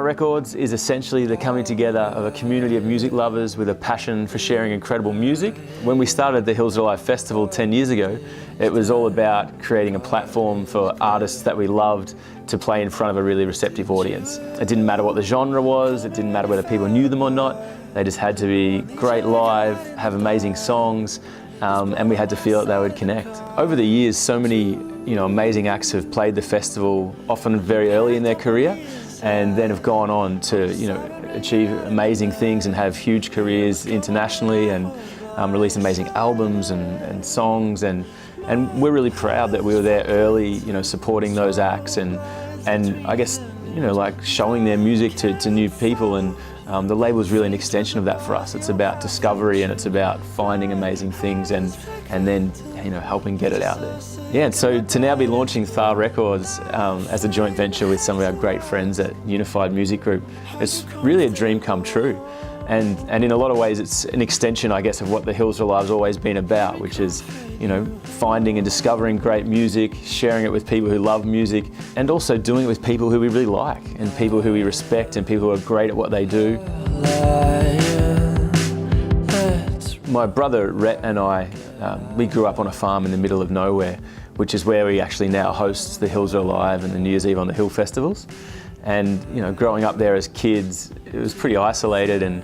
THAA Records is essentially the coming together of a community of music lovers with a passion for sharing incredible music. When we started the Hills Are Alive Festival 10 years ago, it was all about creating a platform for artists that we loved to play in front of a really receptive audience. It didn't matter what the genre was, it didn't matter whether people knew them or not, they just had to be great live, have amazing songs, and we had to feel that they would connect. Over the years, so many amazing acts have played the festival, often very early in their career, and then have gone on to achieve amazing things and have huge careers internationally and release amazing albums and songs, and we're really proud that we were there early, supporting those acts and I guess like showing their music to new people, and the label is really an extension of that for us. It's about discovery and it's about finding amazing things and then helping get it out there. Yeah, so to now be launching THAA Records as a joint venture with some of our great friends at Unified Music Group, it's really a dream come true. And in a lot of ways it's an extension, I guess, of what the Hills Are Alive's always been about, which is finding and discovering great music, sharing it with people who love music, and also doing it with people who we really like and people who we respect and people who are great at what they do. My brother Rhett and I, we grew up on a farm in the middle of nowhere, which is where we actually now host the Hills Are Alive and the New Year's Eve on the Hill festivals. And growing up there as kids, it was pretty isolated, and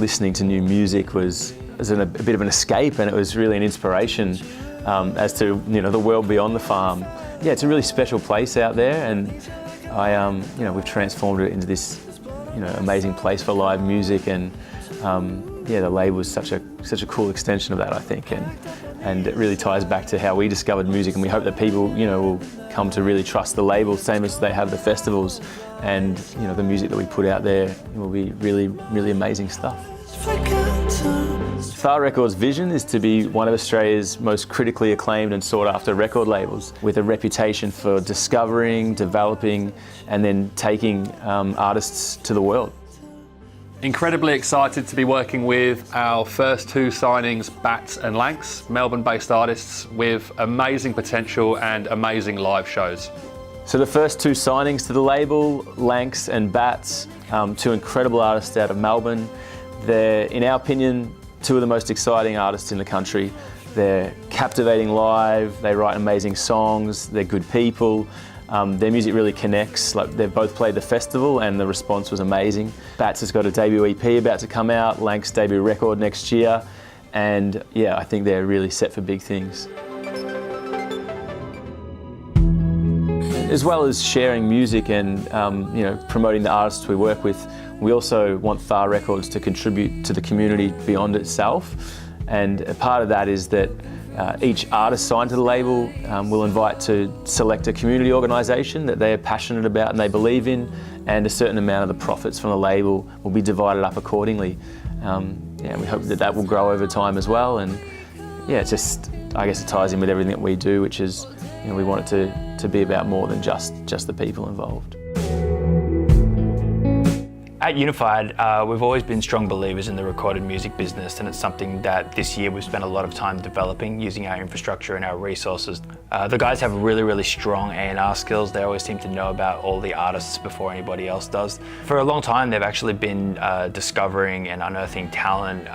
listening to new music was a bit of an escape, and it was really an inspiration as to the world beyond the farm. Yeah, it's a really special place out there, and we've transformed it into this amazing place for live music, and the label is such a cool extension of that, I think, and it really ties back to how we discovered music, and we hope that people will come to really trust the label, same as they have the festivals, and the music that we put out there will be really, really amazing stuff. THAA Records' vision is to be one of Australia's most critically acclaimed and sought after record labels, with a reputation for discovering, developing, and then taking artists to the world. Incredibly excited to be working with our first two signings, Bats and Lanx, Melbourne-based artists with amazing potential and amazing live shows. So the first two signings to the label, Lanx and Bats, two incredible artists out of Melbourne. They're, in our opinion, two of the most exciting artists in the country. They're captivating live, they write amazing songs, they're good people. Their music really connects. Like, they've both played the festival and the response was amazing. Bats has got a debut EP about to come out, Lanx debut record next year, and yeah, I think they're really set for big things. As well as sharing music and promoting the artists we work with, we also want THAA Records to contribute to the community beyond itself, and a part of that is that each artist signed to the label will invite to select a community organisation that they are passionate about and they believe in, and a certain amount of the profits from the label will be divided up accordingly. We hope that will grow over time as well, and yeah, I guess it ties in with everything that we do, which is we want it to be about more than just the people involved. At Unified, we've always been strong believers in the recorded music business, and it's something that this year we've spent a lot of time developing using our infrastructure and our resources. The guys have really, really strong A&R skills. They always seem to know about all the artists before anybody else does. For a long time, they've actually been discovering and unearthing talent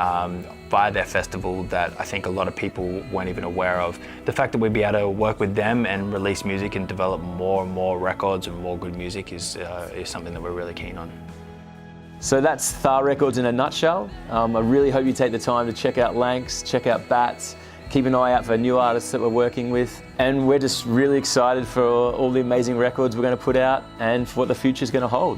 via their festival that I think a lot of people weren't even aware of. The fact that we'd be able to work with them and release music and develop more and more records and more good music is something that we're really keen on. So that's THAA Records in a nutshell. I really hope you take the time to check out Lanx, check out Bats, keep an eye out for new artists that we're working with, and we're just really excited for all the amazing records we're going to put out and for what the future's going to hold.